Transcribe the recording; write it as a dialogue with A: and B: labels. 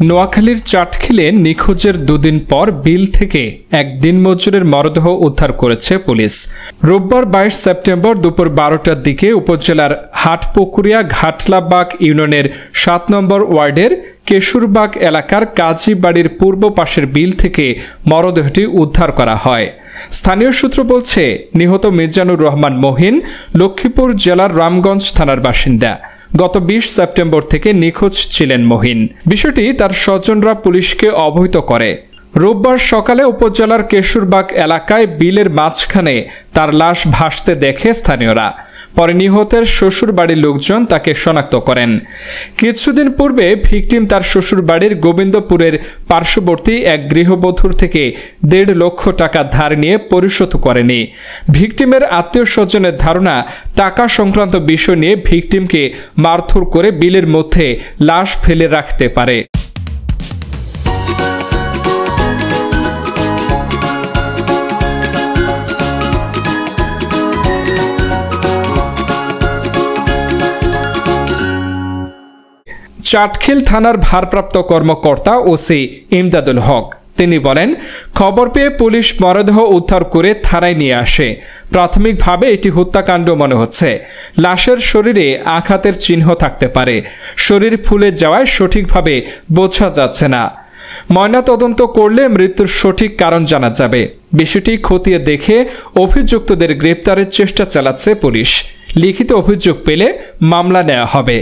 A: নোয়াখালীর চাটখিলে নিখোঁজের দুদিন পর বিল থেকে এক দিনমজুরের মরদেহ উদ্ধার করেছে পুলিশ। রোববার ২২ সেপ্টেম্বর দুপুর ১২টার দিকে উপজেলার হাটপুকুরিয়া ঘাটলাবাগ ইউনিয়নের ৭ নম্বর ওয়ার্ডের কেশুরবাগ এলাকার কাজী বাড়ির পূর্ব পাশের বিল থেকে মরদেহটি উদ্ধার করা হয়। স্থানীয় সূত্র বলছে, নিহত মিজানুর রহমান মহিন লক্ষ্মীপুর জেলার রামগঞ্জ থানার বাসিন্দা। গত ২০ সেপ্টেম্বর থেকে নিখোঁজ ছিলেন মহিন। বিষয়টি তার স্বজনরা পুলিশকে অবহিত করে। রোববার সকালে উপজেলার কেশুরবাগ এলাকায় বিলের মাঝখানে তার লাশ ভাসতে দেখে স্থানীয়রা। পরে নিহতের শ্বশুর বাড়ির লোকজন তাকে শনাক্ত করেন। কিছুদিন পূর্বে ভিকটিম তার শ্বশুর বাড়ির গোবিন্দপুরের পার্শ্ববর্তী এক গৃহবধূর থেকে ১.৫ লক্ষ টাকা ধার নিয়ে পরিশোধ করেনি। ভিকটিমের আত্মীয় স্বজনের ধারণা, টাকা সংক্রান্ত বিষয় নিয়ে ভিকটিমকে মারধর করে বিলের মধ্যে লাশ ফেলে রাখতে পারে। চাটখিল থানার ভারপ্রাপ্ত কর্মকর্তা ওসি ইমদাদুল হক তিনি বলেন, খবর পেয়ে পুলিশ মরদেহ উদ্ধার করে থানায় নিয়ে আসে। প্রাথমিকভাবে এটি হত্যাকাণ্ড মনে হচ্ছে। লাশের শরীরে আঘাতের চিহ্ন থাকতে পারে। শরীর ফুলে যাওয়ায় সঠিকভাবে বোঝা যাচ্ছে না। ময়নাতদন্ত করলে মৃত্যুর সঠিক কারণ জানা যাবে। বিষয়টি খতিয়ে দেখে অভিযুক্তদের গ্রেপ্তারের চেষ্টা চালাচ্ছে পুলিশ। লিখিত অভিযোগ পেলে মামলা নেওয়া হবে।